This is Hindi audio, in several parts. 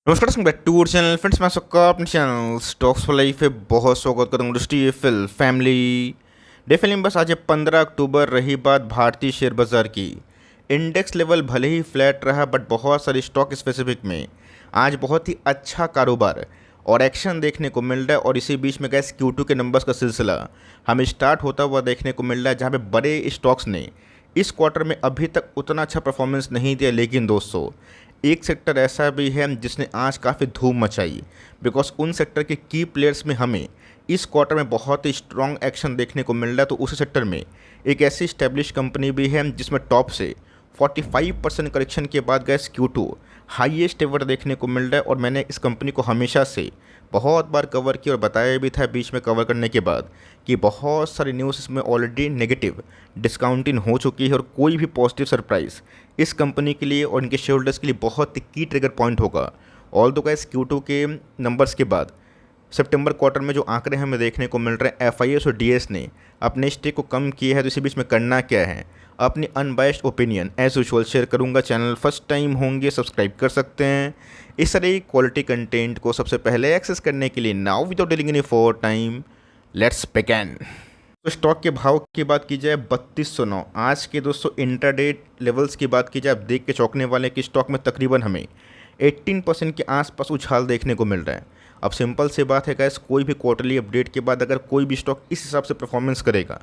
नमस्कार दोस्तों, बैक टू चैनल फ्रेंड्स। मैं सबका अपने चैनल स्टॉक्स फॉर लाइफ पे बहुत स्वागत करूँगा। दोस्ती फिल फैमिली डे फिल्म बस आज है 15 अक्टूबर। रही बात भारतीय शेयर बाजार की, इंडेक्स लेवल भले ही फ्लैट रहा बट बहुत सारे स्टॉक स्पेसिफिक में आज बहुत ही अच्छा कारोबार और एक्शन देखने को मिल रहा है। और इसी बीच में गैस Q2 के नंबर्स का सिलसिला हमें स्टार्ट होता हुआ देखने को मिल रहा है, जहाँ पे बड़े स्टॉक्स ने इस क्वार्टर में अभी तक उतना अच्छा परफॉर्मेंस नहीं दिया। लेकिन दोस्तों, एक सेक्टर ऐसा भी है जिसने आज काफ़ी धूम मचाई, बिकॉज उन सेक्टर के की प्लेयर्स में हमें इस क्वार्टर में बहुत ही स्ट्रॉन्ग एक्शन देखने को मिल रहा है। तो उस सेक्टर में एक ऐसी स्टैब्लिश कंपनी भी है जिसमें टॉप से 45% करेक्शन के बाद गैस Q2 हाईएस्ट एवर देखने को मिल रहा है। और मैंने इस कंपनी को हमेशा से बहुत बार कवर किया और बताया भी था बीच में कवर करने के बाद कि बहुत सारी न्यूज़ इसमें ऑलरेडी नेगेटिव डिस्काउंटिंग हो चुकी है और कोई भी पॉजिटिव सरप्राइज़ इस कंपनी के लिए और इनके शेयर होल्डर्स के लिए बहुत ही की ट्रिगर पॉइंट होगा। ऑल दो गैस Q2 के नंबर्स के बाद सितंबर क्वार्टर में जो आंकड़े हमें देखने को मिल रहे हैं, FIS और DS ने अपने स्टेक को कम किया है। तो इसी बीच में करना क्या है, अपनी unbiased opinion as usual share करूंगा। चैनल फर्स्ट टाइम होंगे सब्सक्राइब कर सकते हैं इस तरह क्वालिटी कंटेंट को सबसे पहले एक्सेस करने के लिए। Now without dealing any for time, let's begin. तो स्टॉक के भाव की बात की जाए 3209 आज के दोस्तों इंट्राडे लेवल्स की बात की जाए, आप देख के चौंकने वाले कि स्टॉक में तकरीबन हमें 18% के आसपास उछाल देखने को मिल रहा है। अब सिंपल सी बात है गाइस, कोई भी क्वार्टरली अपडेट के बाद अगर कोई भी स्टॉक इस हिसाब से परफॉर्मेंस करेगा,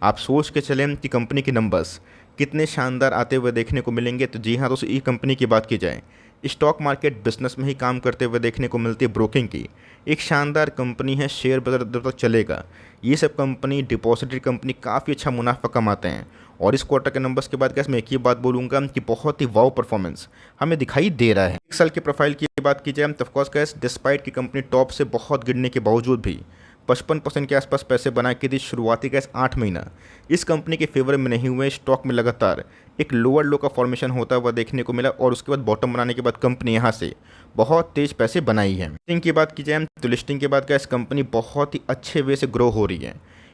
आप सोच के चलें कि कंपनी के नंबर्स कितने शानदार आते हुए देखने को मिलेंगे। तो जी हाँ दोस्तों, ई कंपनी की बात की जाए, स्टॉक मार्केट बिजनेस में ही काम करते हुए देखने को मिलती है। ब्रोकिंग की एक शानदार कंपनी है, शेयर बाजार जब तक चलेगा ये सब कंपनी डिपॉजिटरी कंपनी काफ़ी अच्छा मुनाफा कमाते हैं। और इस क्वार्टर के नंबर्स के बाद कैसे मैं एक ही बात बोलूँगा कि बहुत ही वाव परफॉर्मेंस हमें दिखाई दे रहा है। एक साल के प्रोफाइल की बात की जाए तो ऑफकोर्स कैसे डिस्पाइट की कंपनी टॉप से बहुत गिरने के बावजूद भी 55% के आसपास पैसे बना के दी। शुरुआती कैसे 8 महीना इस कंपनी के फेवर में नहीं हुए, स्टॉक में लगातार एक लोअर लो का फॉर्मेशन होता हुआ देखने को मिला। और उसके बाद बॉटम बनाने के बाद कंपनी यहाँ से बहुत तेज पैसे बनाई है। लिस्टिंग की बात की जाए तो लिस्टिंग के बाद कैसे कंपनी बहुत ही अच्छे वे से ग्रो हो रही है।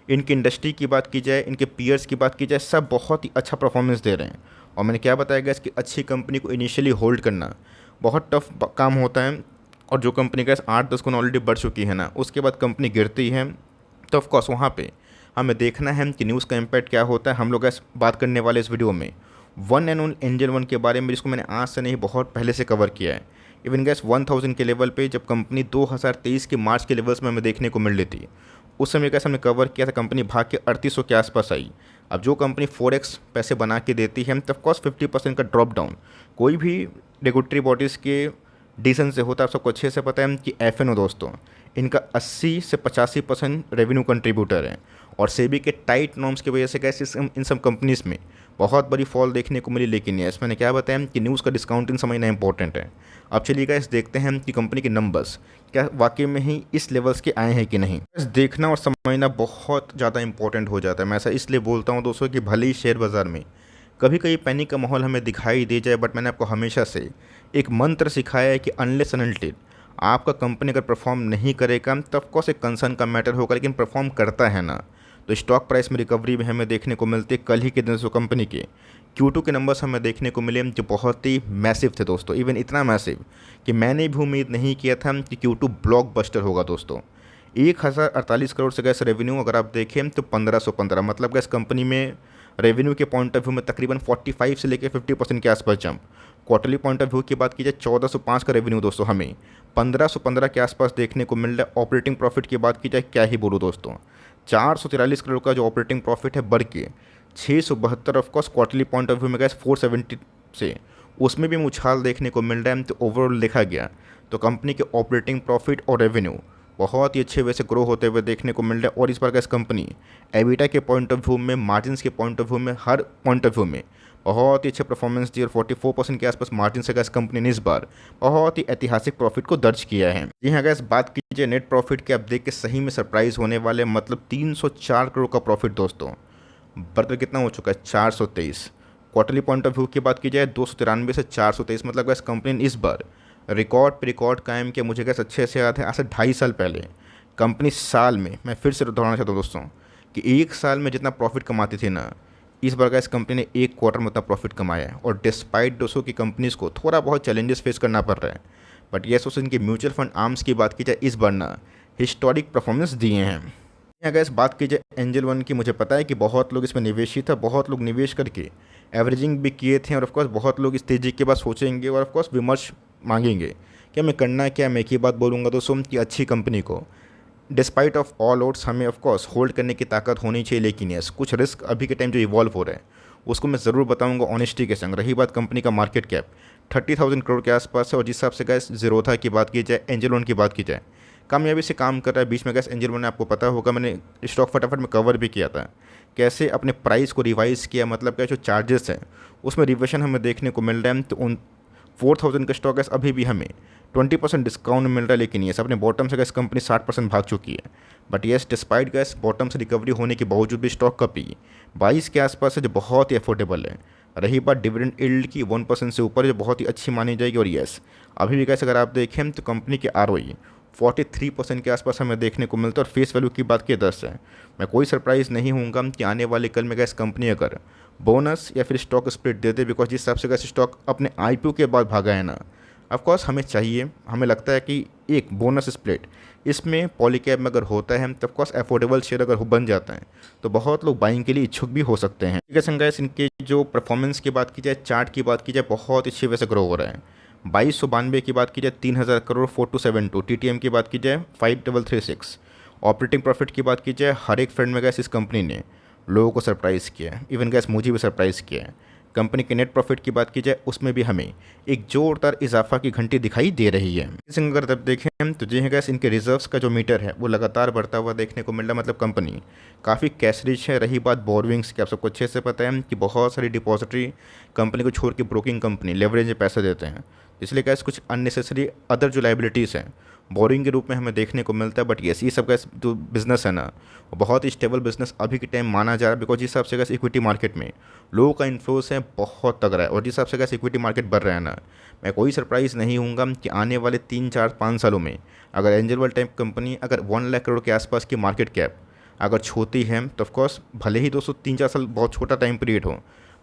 इनकी इंडस्ट्री की बात की जाए, इनके पीयर्स की बात की जाए, सब बहुत ही अच्छा परफॉर्मेंस दे रहे हैं। और मैंने क्या बताया गया इसकी अच्छी कंपनी को इनिशियली होल्ड करना बहुत टफ काम होता है। और जो कंपनी का 8-10 गुना ऑलरेडी बढ़ चुकी है ना, उसके बाद कंपनी गिरती है तो ऑफकोर्स वहाँ पे हमें देखना है कि न्यूज़ का इम्पैक्ट क्या होता है। हम लोग ऐसे बात करने वाले इस वीडियो में one and only angel one के बारे में, जिसको मैंने आज से नहीं बहुत पहले से कवर किया है। इवन गैस 1000 के लेवल पे जब कंपनी 2023 के मार्च के लेवल्स में हमें देखने को मिल रही थी, उस समय कैसे हमने कवर किया था, कंपनी भाग के 3800 के आसपास आई। अब जो कंपनी 4x पैसे बना के देती है तो ऑफकोर्स 50% का ड्रॉप डाउन कोई भी रेगुलेटरी बॉडीज़ के डिसीजन से होता है। आप सबको अच्छे से पता है कि FNO दोस्तों इनका 80 से 85% रेवेन्यू कंट्रीब्यूटर है। और सेबी के टाइट नॉर्म्स की वजह से कैसे इन सब कंपनीज़ में बहुत बड़ी फॉल देखने को मिली। लेकिन यस, मैंने क्या बताया कि न्यूज़ का डिस्काउंटिंग समझना इंपॉर्टेंट है। अब चलिए गाइस देखते हैं कि कंपनी के नंबर्स क्या वाकई में ही इस लेवल्स के आए हैं कि नहीं। बस देखना और समझना बहुत ज़्यादा इंपॉर्टेंट हो जाता है। मैं ऐसा इसलिए बोलता हूँ दोस्तों कि भले ही शेयर बाज़ार में कभी कभी पैनिक का माहौल हमें दिखाई दे जाए, बट मैंने आपको हमेशा से एक मंत्र सिखाया है कि अनलेस एंड अनटिल आपका कंपनी अगर परफॉर्म नहीं करेगा तो ऑफकोर्स एक कंसर्न का मैटर होगा, लेकिन परफॉर्म करता है ना तो स्टॉक प्राइस में रिकवरी भी हमें देखने को मिलती है। कल ही के दिन जो कंपनी के Q2 के नंबर्स हमें देखने को मिले जो बहुत ही मैसिव थे दोस्तों। इवन इतना मैसिव कि मैंने भी उम्मीद नहीं किया था कि Q2 ब्लॉकबस्टर होगा दोस्तों। 1048 करोड़ से गैस रेवेन्यू अगर आप देखें तो 1515, मतलब गैस कंपनी में रेवेन्यू के पॉइंट ऑफ व्यू में तकरीबन 45 से लेकर 50% के आसपास jump. Quarterly point of view की बात की जाए 1405 का रेवेन्यू दोस्तों हमें 1515 के आसपास देखने को मिल रहा है। ऑपरेटिंग प्रॉफिट की बात की जाए क्या ही बोलूँ दोस्तों, 443 करोड़ का जो ऑपरेटिंग प्रॉफिट है बढ़ के 672 of course quarterly point of view में गैस 470 से उसमें भी उछाल देखने को मिल रहा है। तो ओवरऑल देखा गया तो कंपनी के ऑपरेटिंग प्रॉफिट और रेवेन्यू बहुत ही अच्छे वे से ग्रो होते हुए देखने को मिल रहा है। और इस बार गैस कंपनी एबिटा के पॉइंट ऑफ व्यू में, मार्जिन के पॉइंट ऑफ व्यू में, हर पॉइंट ऑफ व्यू में बहुत ही अच्छे परफॉर्मेंस दी। और 44% के आसपास मार्जिन से गैस कंपनी ने इस बार बहुत ही ऐतिहासिक प्रॉफिट को दर्ज किया है। जी हाँ गैस, बात कीजिए नेट प्रॉफिट की, आप देख के सही में सरप्राइज होने वाले, मतलब 304 करोड़ का प्रॉफिट दोस्तों बढ़कर कितना हो चुका है 423। क्वार्टरली पॉइंट ऑफ व्यू की बात की जाए 293 से 423, मतलब गैस कंपनी ने इस बार रिकॉर्ड पे रिकॉर्ड कायम किया। मुझे गैस अच्छे से याद है आज से 2.5 साल पहले कंपनी साल में, मैं फिर से दोहराना चाहता हूँ दोस्तों कि एक साल में जितना प्रॉफिट कमाती थी ना, इस बार गैस कंपनी ने एक क्वार्टर में उतना प्रॉफिट कमाया है। और डिस्पाइट दोस्तों की कंपनीज़ को थोड़ा बहुत चैलेंजेस फेस करना पड़ रहा है, बट ये सोच इनके म्यूचुअल फंड आर्म्स की बात की जाए इस बार ना हिस्टोरिक परफॉर्मेंस दिए हैं। अगर इस बात की जाए एंजल वन की, मुझे पता है कि बहुत लोग इसमें निवेशी था, बहुत लोग निवेश करके एवरेजिंग भी किए थे और ऑफकोर्स बहुत लोग इस तेज़ी के बाद सोचेंगे और ऑफकोर्स विमर्श मांगेंगे कि हमें करना है क्या। मैं एक ही बात बोलूँगा दोस्तों कि अच्छी कंपनी को डिस्पाइट ऑफ ऑल ओड्स हमें ऑफकोर्स होल्ड करने की ताकत होनी चाहिए, लेकिन यस कुछ रिस्क अभी के टाइम जो इवॉल्व हो रहा है उसको मैं ज़रूर बताऊंगा ऑनेस्टी के संग। रही बात कंपनी का मार्केट कैप 30,000 करोड़ के आसपास है, और जिस हिसाब से गैस जीरोधा की बात की जाए, एंजल वन की बात की जाए, कामयाबी से काम कर रहा है। बीच में गैस एंजल वन ने आपको पता होगा मैंने स्टॉक फटाफट में कवर भी किया था, कैसे अपने प्राइस को रिवाइज़ किया, मतलब क्या जो चार्जेस हैं उसमें रिविजन हमें देखने को मिल रहा है। तो उन 4,000 का स्टॉक गैस अभी भी हमें 20% डिस्काउंट मिल रहा है, लेकिन ये अपने बॉटम से गैस कंपनी 60% भाग चुकी है। But yes despite gas bottom से रिकवरी होने के बावजूद भी स्टॉक का पी 22 के आसपास है, जो बहुत ही अफोर्डेबल है। रही बात डिविडेंड यील्ड की 1% से ऊपर, जो बहुत ही अच्छी मानी जाएगी। और येस अभी भी गैस अगर आप देखें तो कंपनी के ROE 43% के आसपास हमें देखने को मिलता है, और फेस वैल्यू की बात की 10 है। मैं कोई सरप्राइज़ नहीं हूँगा कि आने वाले कल में गैस कंपनी अगर बोनस या फिर stock split they they, because जिस हिसाब से गैस स्टॉक अपने IPO के बाद भागा है ना, ऑफकोर्स हमें चाहिए, हमें लगता है कि एक बोनस स्प्लिट इसमें पॉलीकैब में अगर होता है तो ऑफकोर्स अफोर्डेबल शेयर अगर बन जाता है तो बहुत लोग बाइंग के लिए इच्छुक भी हो सकते हैं। ठीक है संगाइस, इनके जो परफॉर्मेंस की बात की जाए, चार्ट की बात की जाए, बहुत अच्छी वजह से ग्रो हो रहा है। 2292 की बात की जाए 3,000 करोड़ 4272, TTM की बात की जाए 5336, ऑपरेटिंग प्रॉफिट की बात की जाए हर एक फ्रेंड में गैस इस कंपनी ने लोगों को सरप्राइज़ किया है, इवन गैस मुझे भी सरप्राइज़ किया है। कंपनी के नेट प्रॉफिट की बात की जाए उसमें भी हमें एक जोरदार इजाफा की घंटी दिखाई दे रही है। इसे अगर तब देखें तो जी है गैस इनके रिजर्व्स का जो मीटर है वो लगातार बढ़ता हुआ देखने को मिल रहा है, मतलब कंपनी काफ़ी कैश रिच है। रही बात बोरविंग्स की, आप सबको अच्छे से पता है कि बहुत सारी डिपॉजिटरी कंपनी को छोड़ के ब्रोकिंग कंपनी लेवरेज में पैसे देते हैं, इसलिए गैस कुछ अननेसेसरी अदर जो लाइबिलिटीज़ हैं बोरिंग के रूप में हमें देखने को मिलता है। बट ये सब गैस जो बिज़नेस है ना वो बहुत ही स्टेबल बिजनेस अभी के टाइम माना जा रहा है, बिकॉज जिस हिसाब से गैस इक्विटी मार्केट में लोगों का इन्फ्लोस है बहुत तगड़ा है, और जिस हिसाब से गैस इक्विटी मार्केट बढ़ रहा है ना, मैं कोई सरप्राइज़ नहीं हूँगा कि आने वाले 3 4 5 सालों में अगर एंजल वर्ल्ड टाइप कंपनी अगर 1 लाख करोड़ के आसपास की मार्केट कैप अगर छूती है तो ऑफकोर्स भले ही 200 3 4 साल बहुत छोटा टाइम पीरियड हो,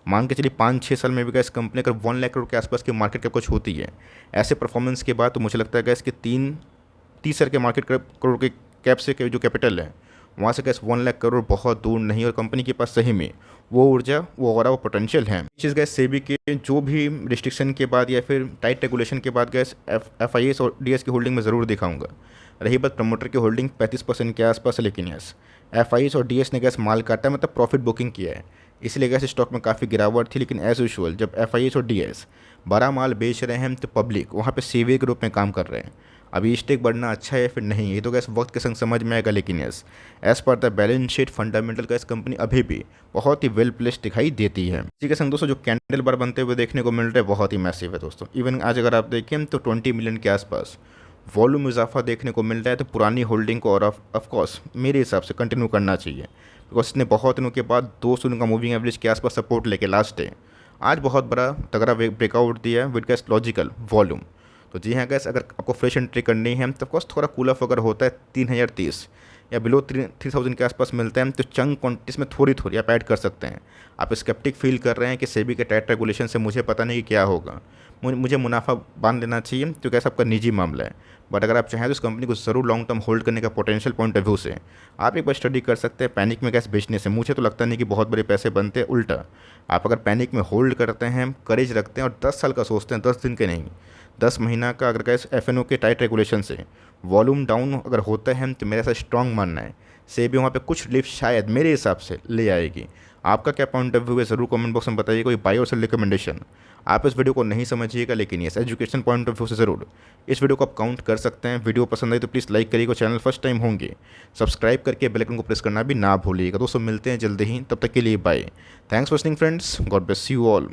मान के चलिए 5 6 साल में भी गैस कंपनी अगर 1 लाख करोड़ के आसपास की मार्केट कैप कुछ होती है ऐसे परफॉर्मेंस के बाद, तो मुझे लगता है गैस कि 30 के मार्केट करोड़ के कैप से जो कैपिटल है वहाँ से गैस 1 लाख करोड़ बहुत दूर नहीं, और कंपनी के पास सही में वो ऊर्जा वो और वो पोटेंशियल है। चीज़ गैस सेबी के जो भी रिस्ट्रिक्शन के बाद या फिर टाइट रेगुलेशन के बाद गैस FIS और DS की होल्डिंग में ज़रूर दिखाऊंगा। रही बात प्रमोटर की होल्डिंग 35% के आसपास है, लेकिन यस FIS और DS ने गैस माल काटा है, मतलब प्रॉफिट बुकिंग किया है, इसलिए गैस स्टॉक में काफ़ी गिरावट थी। लेकिन एज यूजुअल जब FIS और DS बड़ा माल बेच रहे हैं तो पब्लिक वहाँ पे सेवियर के रूप में काम कर रहे हैं। अभी स्टेक बढ़ना अच्छा है फिर नहीं, ये तो गैस वक्त के संग समझ में आएगा, लेकिन yes as per the balance sheet fundamental gas company अभी भी बहुत ही वेल प्लेस्ड दिखाई देती है। इसी के संग दोस्तों जो कैंडल बार बनते हुए देखने को मिल रहा है बहुत ही मैसिव है दोस्तों। इवन आज अगर आप देखें तो 20 मिलियन के आसपास वॉल्यूम इजाफा देखने को मिल रहा है, तो पुरानी होल्डिंग को और ऑफकोर्स मेरे हिसाब से कंटिन्यू करना चाहिए, बिकॉज इसने बहुत दिनों के बाद 200 दिन का मूविंग एवरेज के आसपास सपोर्ट लेके लास्ट डे आज बहुत बड़ा तगड़ा ब्रेकआउट दिया है विद गैस लॉजिकल वॉल्यूम। तो जी हाँ गैस अगर आपको फ्रेश एंट्री करनी है तो ऑफकोर्स थोड़ा कूल ऑफ अगर होता है 3030 या बिलो 3000 के आसपास मिलता है तो चंक क्वांटिटीज में थोड़ी आप ऐड कर सकते हैं। आप स्केप्टिक फील कर रहे हैं कि सेबी के टाइट रेगुलेशन से मुझे पता नहीं कि क्या होगा, मुझे मुनाफा बांध लेना चाहिए, तो कैसा आपका निजी मामला है। बट अगर आप चाहें तो इस कंपनी को ज़रूर लॉन्ग टर्म होल्ड करने का पोटेंशियल पॉइंट ऑफ व्यू से आप एक बार स्टडी कर सकते हैं। पैनिक में गैस बेचने से मुझे तो लगता नहीं कि बहुत बड़े पैसे बनते हैं, उल्टा आप अगर पैनिक में होल्ड करते हैं, करेज रखते हैं और 10 साल का सोचते हैं, 10 दिन के नहीं 10 महीना का, अगर गैस FNO के टाइट रेगुलेशन से वॉल्यूम डाउन अगर होता है तो मेरा ऐसा स्ट्रॉन्ग मानना है सेबी वहाँ पे कुछ रिलीफ शायद मेरे हिसाब से ले आएगी। आपका क्या पॉइंट ऑफ व्यू है ज़रूर कमेंट बॉक्स में बताइए। कोई बाय और सेल रिकमेंडेशन आप इस वीडियो को नहीं समझिएगा, लेकिन ये एजुकेशन पॉइंट ऑफ व्यू से ज़रूर इस वीडियो को आप काउंट कर सकते हैं। वीडियो पसंद आई तो प्लीज़ लाइक करिएगा, चैनल फर्स्ट टाइम होंगे सब्सक्राइब करके बेल आइकन को प्रेस करना भी ना भूलिएगा। दोस्तों मिलते हैं जल्दी ही, तब तक के लिए bye. Thanks for listening friends, God bless you all.